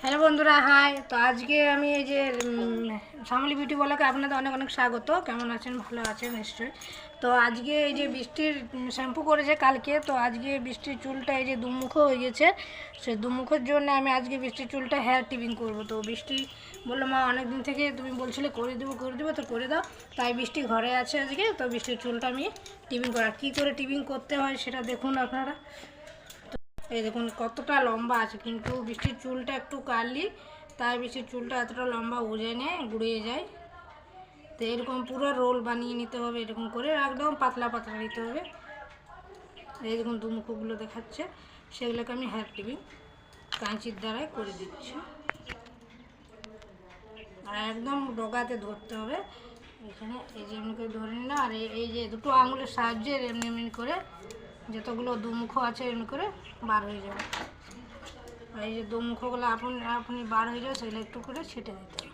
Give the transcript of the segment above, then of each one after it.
Hello বন্ধুরা, hi. তো আজকে আমি এই যে শ্যামলী বিউটি ব্লগে আপনাদের অনেক অনেক স্বাগত। কেমন আছেন? ভালো আছেন নিশ্চয়ই। তো আজকে এই যে বৃষ্টির শ্যাম্পু করেছে কালকে, তো আজকে বৃষ্টির চুলটা এই যে দুমুখ হয়ে গেছে। সে দুমুখের জন্য আমি আজকে বৃষ্টির চুলটা হেয়ার টিপিং করব। তো বৃষ্টি বললো, মা অনেক দিন থেকে তুমি বলছিলে করে দেবো, তো করে দাও। তাই বৃষ্টি ঘরে আছে আজকে, তো বৃষ্টির চুলটা আমি টিপিং করা। কী করে টিপিং করতে হয় সেটা দেখুন আপনারা। এই দেখুন কতটা লম্বা আছে, কিন্তু বৃষ্টির চুলটা একটু কার্লি, তাই বৃষ্টির চুলটা এতটা লম্বা গুড়িয়ে যায়। তো এরকম পুরো রোল বানিয়ে নিতে হবে, এরকম করে একদম পাতলা পাতলা নিতে হবে। এই দেখুন দুমুখগুলো দেখাচ্ছে, সেগুলোকে আমি হেয়ার টিপিং কাঁচির দ্বারাই করে দিচ্ছি। আর একদম ডগাতে ধরতে হবে, এখানে এই যে এমনি করে ধরে নিলাম। আর এই যে দুটো আঙুলের সাহায্যে এমনি এমনি করে যতগুলো দুমুখ আছে এমনি করে বার হয়ে যাবে। আর এই যে দুমুখগুলো আপনি বার হয়ে যাবে, সেগুলো একটু করে ছেটে দিতে হবে।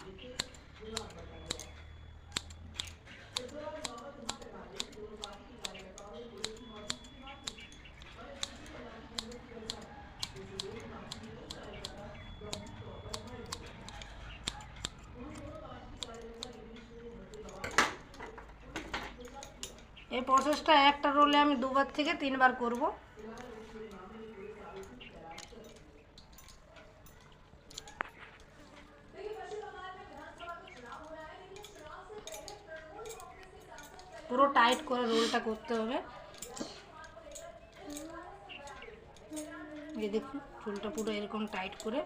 এই প্রসেসটা একটা রোলে আমি 2বার থেকে 3বার করব। পুরো টাইট করে রোলটা করতে হবে। এই দেখুন চুলটা পুরো এরকম টাইট করে।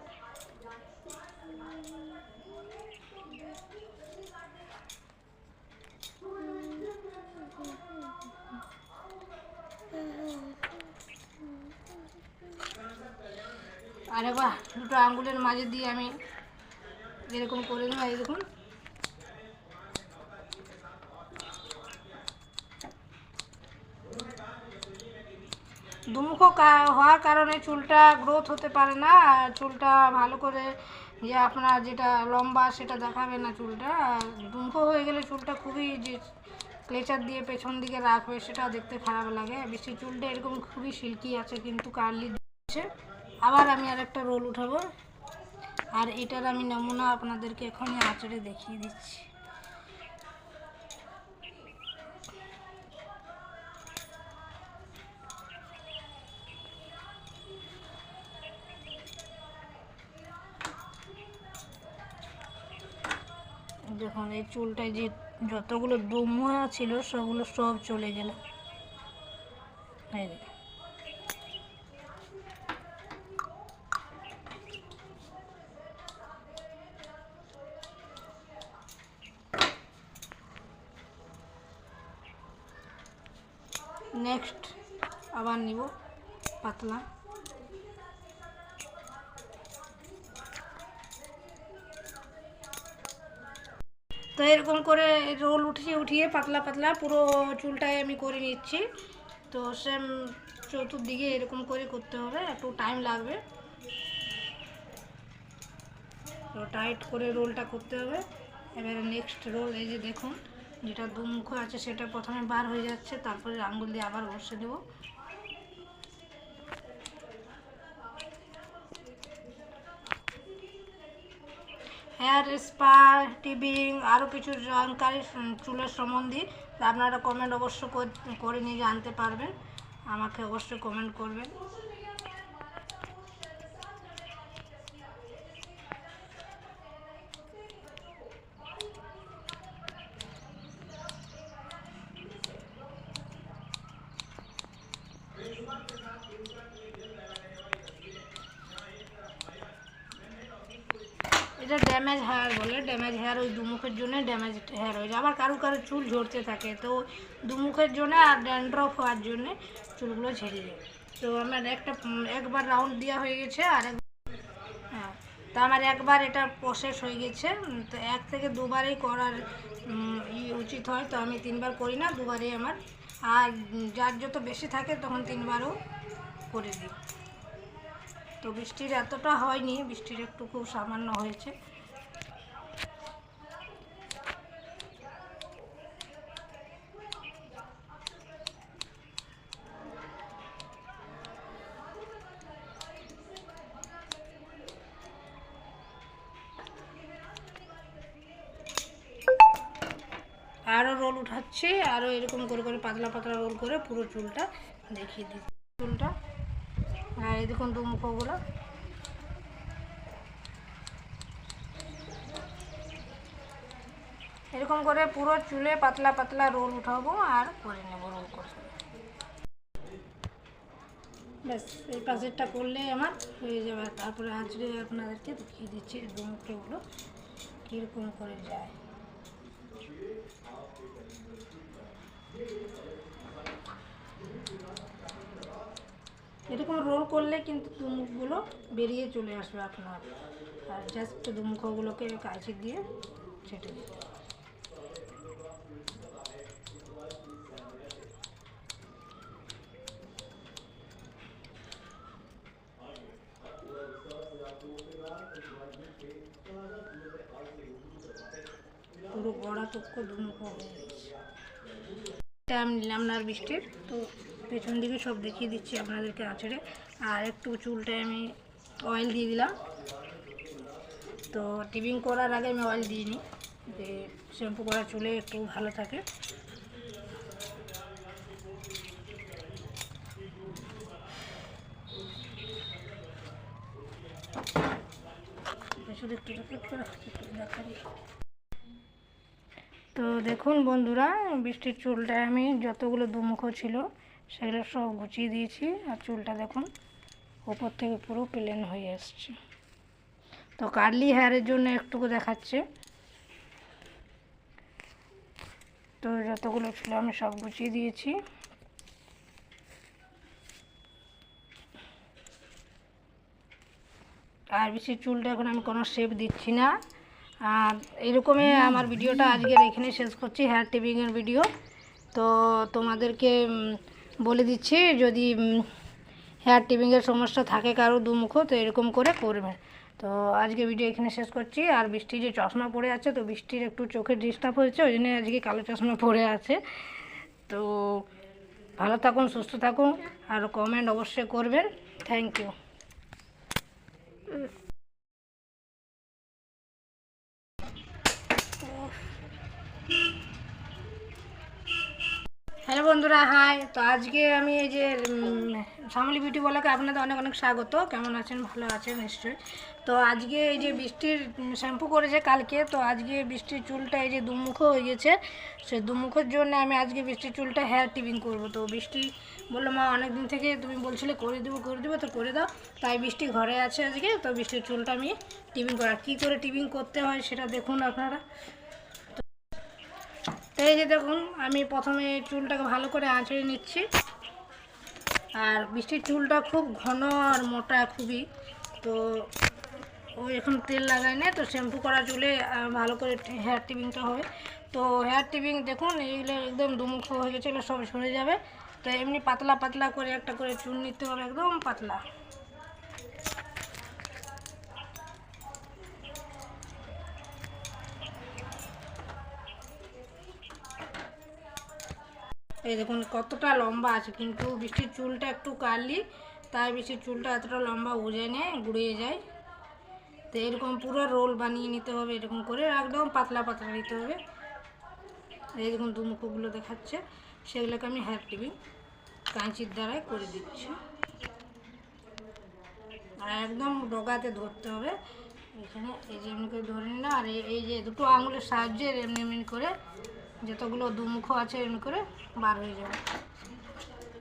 আরে বাহ, দুটো আঙ্গুলের মাঝে দিয়ে আমি এরকম করে নেব। এই দেখুন দুমুখ হওয়ার কারণে চুলটা গ্রোথ হতে পারে না, আর চুলটা ভালো করে যে আপনার যেটা লম্বা সেটা দেখাবে না চুলটা। দুমুখ হয়ে গেলে চুলটা খুবই যে ক্লেচার দিয়ে পেছন দিকে রাখবে, সেটা দেখতে খারাপ লাগে। বেশি চুলটা এরকম খুবই সিল্কি আছে, কিন্তু কার্লি আছে। আবার আমি আরেকটা রোল উঠাবো, আর এটার আমি নমুনা আপনাদেরকে এখনই আঁচড়ে দেখিয়ে দিচ্ছি। দেখুন এই চুলটায় যে যতগুলো দুমুহা ছিল সবগুলো সব চলে গেল। এই দেখুন, নেক্সট আবার নিব পাতলা। তো এরকম করে রোল উঠিয়ে পাতলা পাতলা পুরো চুলটায় আমি করে নিচ্ছি। তো সেম চতুর্দিকে এরকম করে করতে হবে, একটু টাইম লাগবে। তো টাইট করে রোলটা করতে হবে। এবারে নেক্সট রোল, এই যে দেখুন যেটা দুমুখ আছে সেটা প্রথমে বার হয়ে যাচ্ছে, তারপরে আঙুল দিয়ে আবার ঘষে দেবো। হেয়ার স্পা টিপিং আরও কিছু জানকারি চুলের সম্বন্ধে আপনারা কমেন্ট অবশ্য করে নিয়ে জানতে পারবেন, আমাকে অবশ্যই কমেন্ট করবেন। এটা ড্যামেজ হেয়ার বলে, ড্যামেজ হেয়ার ওই দুমুখের জন্য ড্যামেজ হেয়ার হয়ে যায়। আবার কারো কারো চুল ঝরতে থাকে, তো দুমুখের জন্য আর ড্যান্ড্রফ হওয়ার জন্যে চুলগুলো ঝেড়ে যায়। তো আমার একবার রাউন্ড দেওয়া হয়ে গেছে, আর হ্যাঁ, তো আমার একবার এটা প্রসেস হয়ে গেছে। তো 1 থেকে 2বারই করার উচিত হয়। তো আমি 3বার করি না, 2বারই আমার। আর যার যত বেশি থাকে তখন 3বারও করে দিই। তো বৃষ্টির এতটা হয়নি, বৃষ্টির একটু খুব সামান্য হয়েছে। রোল উঠাচ্ছি, আরও এরকম করে করে পাতলা পাতলা রোল করে পুরো চুলটা দেখিয়ে দিচ্ছি চুলটা। আর এই দেখুন দুমুখোগুলো এরকম করে পুরো চুলে পাতলা পাতলা রোল উঠাবো আর করে নেব রোল করে। ব্যাস এই পাশেরটা করলে আমার হয়ে যাবে। তারপরে আঁচড়ে আপনাদেরকে দেখিয়ে দিচ্ছি দুমুখোগুলো কীরকম করে যায়। এরকম রোল করলে কিন্তু দুমুখগুলো বেরিয়ে চলে আসবে আপনার। আর জাস্ট দুমুখগুলোকে কাঁচি দিয়ে ছেটে দিতে হবে। পুরো গড়া পক্ষ দুমুখ হয়ে গেছে। এটা আমি নিলাম না আর বৃষ্টির, তো পেছন দিকে সব দেখিয়ে দিচ্ছি আপনাদেরকে আঁচড়ে। আর একটু চুলটায় আমি অয়েল দিয়ে দিলাম। তো টিপিং করার আগে আমি অয়েল দিইনি, যে শ্যাম্পু করা চুলে একটু ভালো থাকে। তো দেখুন বন্ধুরা, বৃষ্টির চুলটায় আমি যতগুলো দুমুখো ছিল সেগুলো সব গুছিয়ে দিয়েছি। আর চুলটা দেখুন ওপর থেকে পুরো প্লেন হয়ে আসছে। তো কার্লি হেয়ারের জন্য একটুকু দেখাচ্ছে। তো যতগুলো ছিল আমি সব গুছিয়ে দিয়েছি। আর বেশি চুলটা এখন আমি কোনো শেপ দিচ্ছি না। আর এরকমই আমার ভিডিওটা আজকের এখানে শেষ করছি, হেয়ার টিপিংয়ের ভিডিও। তো তোমাদেরকে বলে দিচ্ছি, যদি হেয়ার টিপিংয়ের সমস্যা থাকে কারো দুমুখো, তো এরকম করে করবে। তো আজকে ভিডিও এখানে শেষ করছি। আর বৃষ্টি যে চশমা পরে আছে, তো বৃষ্টির একটু চোখের ডিস্টার্ব হয়েছে, ওই জন্য আজকে কালো চশমা পরে আছে। তো ভালো থাকুন, সুস্থ থাকুন, আর কমেন্ট অবশ্যই করবেন। Thank you. হ্যালো বন্ধুরা, হাই। তো আজকে আমি এই যে শ্যামলী বিউটি ব্লগে আপনাদের অনেক অনেক স্বাগত। কেমন আছেন? ভালো আছেন নিশ্চয়ই। তো আজকে এই যে বৃষ্টির শ্যাম্পু করেছে কালকে, তো আজকে বৃষ্টির চুলটা এই যে দুমুখো হয়ে গেছে, সেই দুমুখের জন্য আমি আজকে বৃষ্টির চুলটা হেয়ার টিপিং করব। তো বৃষ্টি বললো, মা অনেক দিন থেকে তুমি বলছিলে করে দেবো তো করে দাও। তাই বৃষ্টি ঘরে আছে আজকে, তো বৃষ্টির চুলটা আমি টিপিং করা। কী করে টিপিং করতে হয় সেটা দেখুন আপনারা। তো এই যে দেখুন, আমি প্রথমে চুলটাকে ভালো করে আঁচড়ে নিচ্ছি। আর বৃষ্টির চুলটা খুব ঘন আর মোটা খুবই। তো ও এখন তেল লাগায় না, তো শ্যাম্পু করা চুলে ভালো করে হেয়ার টিপিংটা হবে। তো হেয়ার টিপিং দেখুন, এইগুলো একদম দুমুখো হয়ে গেছে, এগুলো সব সরে যাবে। তো এমনি পাতলা পাতলা করে একটা করে চুল নিতে হবে, একদম পাতলা। এই দেখুন কতটা লম্বা আছে, কিন্তু বৃষ্টির চুলটা একটু কার্লি, তাই বৃষ্টির চুলটা এতটা লম্বা উজে নেয়, গুড়িয়ে যায়। তো এরকম পুরো রোল বানিয়ে নিতে হবে, এরকম করে একদম পাতলা পাতলা নিতে হবে। এই দেখুন দুমুখোগুলো দেখাচ্ছে, সেগুলোকে আমি হেয়ার টিপিং কাঁচির দ্বারাই করে দিচ্ছি। আর একদম ডগাতে ধরতে হবে, এখানে এই যে এমনি করে ধরে নিলাম। আর এই যে দুটো আঙুলের সাহায্যে এমনি এমনি করে যতগুলো দুমুখো আছে এমনি করে বার হয়ে যাবে।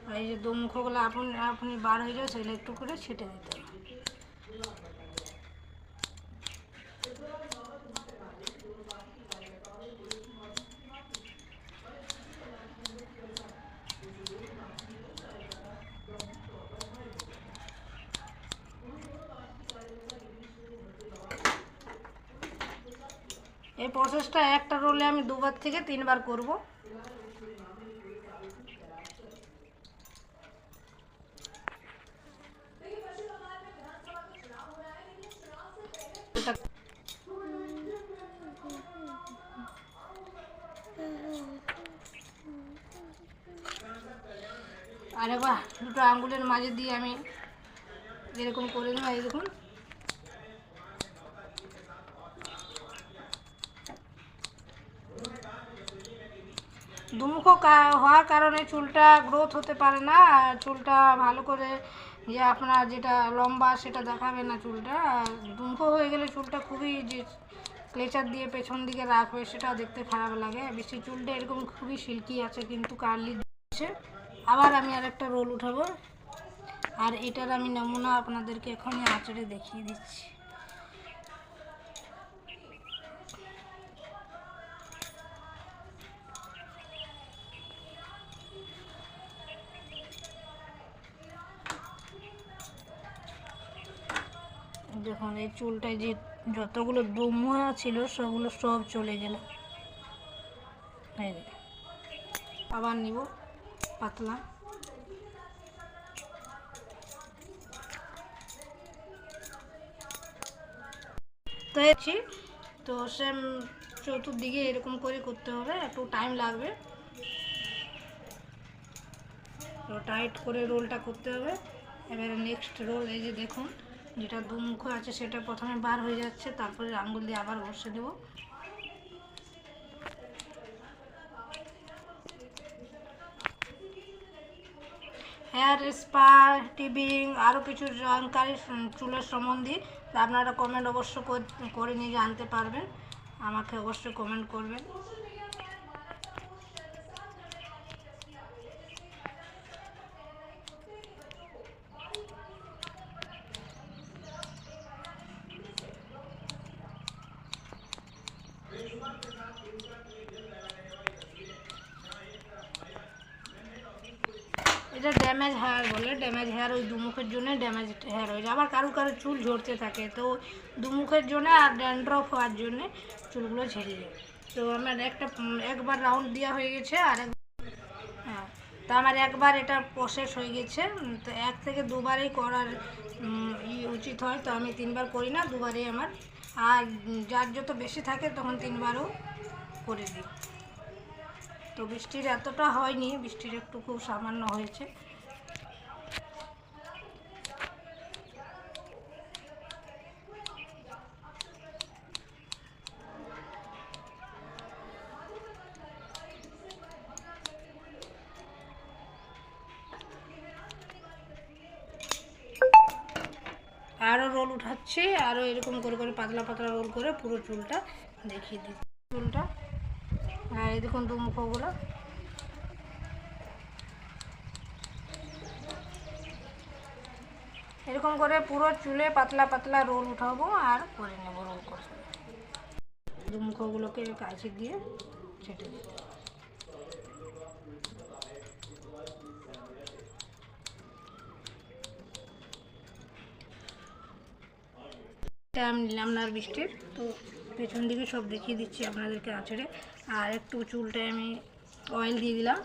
আর এই যে দুমুখোগুলো আপনি বার হয়ে যাবে, সেগুলো একটু করে ছেটে দিতে হবে। এই প্রসেসটা একটা রোলে আমি 2বার থেকে 3বার করব। আর একবার দুটো আঙ্গুলের মাঝে দিয়ে আমি এরকম করে নেব। এই দেখুন, দুমুখো হওয়ার কারণে চুলটা গ্রোথ হতে পারে না, আর চুলটা ভালো করে যে আপনার যেটা লম্বা সেটা দেখাবে না চুলটা। আর দুমুখো হয়ে গেলে চুলটা খুবই যে ক্লেচার দিয়ে পেছন দিকে রাখবে সেটা দেখতে খারাপ লাগে। বেশি চুলটা এরকম খুবই সিল্কি আছে কিন্তু কার্লি দিচ্ছে। আবার আমি আরেকটা রোল উঠাবো, আর এটার আমি নমুনা আপনাদেরকে এখনই আঁচড়ে দেখিয়ে দিচ্ছি। দেখুন এই চুলটায় যে যতগুলো দুমুয়া ছিল সবগুলো সব চলে গেল। এই আবার নিব পাতলা। তো তো সেম চতুর্দিকে এরকম করে করতে হবে, একটু টাইম লাগবে। তো টাইট করে রোলটা করতে হবে। এবারে নেক্সট রোল, এই যে দেখুন যেটা দুমুখ আছে সেটা প্রথমে বার হয়ে যাচ্ছে, তারপরে আঙ্গুল দিয়ে আবার ঘষে দেবো। হেয়ার স্পা, টিবিং, আরও কিছু জানকারি চুলের সম্বন্ধে আপনারা কমেন্ট অবশ্য করে নিয়ে জানতে পারবেন, আমাকে অবশ্যই কমেন্ট করবেন। এটা ড্যামেজ হেয়ার বলে, ড্যামেজ হেয়ার ওই দুমুখের জন্য ড্যামেজ হেয়ার হয়ে যায়। আবার কারো কারো চুল ঝরতে থাকে, তো দুমুখের জন্য আর ড্যান্ড্রফ হওয়ার জন্য চুলগুলো ঝেড়ে যায়। তো আমার একবার রাউন্ড দেওয়া হয়ে গেছে, আর হ্যাঁ, তো আমার একবার এটা প্রসেস হয়ে গেছে। তো 1 থেকে 2বারই করার উচিত হয়, তো আমি 3বার করি না, 2বারই আমার। আর যার যত বেশি থাকে তখন 3বারও করে দিই। তো বৃষ্টির এতটা হয়নি, বৃষ্টির একটু খুব সামান্য হয়েছে। আরও রোল উঠাচ্ছি, আরও এরকম করে করে পাতলা পাতলা রোল করে পুরো চুলটা দেখিয়ে দিচ্ছি। চুলটা আর এই দেখুন দুমুখগুলো এরকম করে পুরো চুলে পাতলা পাতলা রোল উঠাবো আর করে নেবো রোল করে। দুমুখগুলোকে কাঁচি দিয়ে ছেটে দিতে হবে। আমি নিলাম না বৃষ্টির, তো পেছন দিকে সব দেখিয়ে দিচ্ছি আপনাদেরকে আঁচড়ে। আর একটু চুলটায় আমি অয়েল দিয়ে দিলাম।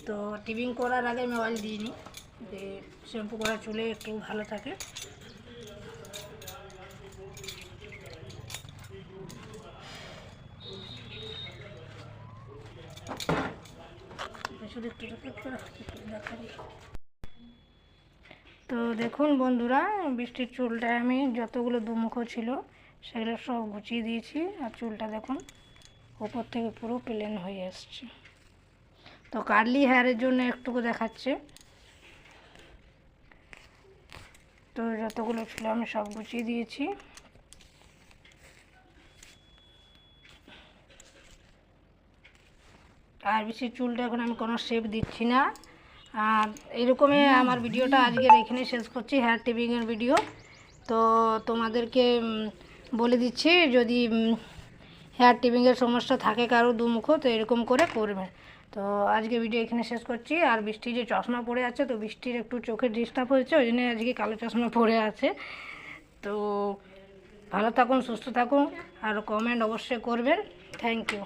তো টিবিং করার আগে আমি অয়েল দিইনি, যে শ্যাম্পু করা চুলে একটু ভালো থাকে। তো দেখুন বন্ধুরা, বৃষ্টির চুলটায় আমি যতগুলো দুমুখ ছিল সেগুলো সব গুছিয়ে দিয়েছি, আর চুলটা দেখুন উপর থেকে পুরো প্লেন হয়ে আসছে। তো কার্লি হেয়ারের জন্য একটুকু দেখাচ্ছে। তো যতগুলো ছিল আমি সব গুছিয়ে দিয়েছি। আর বেশি চুলটা এখন আমি কোনো শেপ দিচ্ছি না। আর এরকমই আমার ভিডিওটা আজকের এখানে শেষ করছি, হেয়ার টিবিংয়ের ভিডিও। তো তোমাদেরকে বলে দিচ্ছি, যদি হেয়ার টিবিংয়ের সমস্যা থাকে কারো দুমুখ, তো এরকম করে করবে। তো আজকে ভিডিও এখানে শেষ করছি। আর বৃষ্টি যে চশমা পরে আছে, তো বৃষ্টির একটু চোখের ডিস্টার্ব হয়েছে, ওই জন্য আজকে কালো চশমা পরে আছে। তো ভালো থাকুন, সুস্থ থাকুন, আর কমেন্ট অবশ্যই করবেন। Thank you.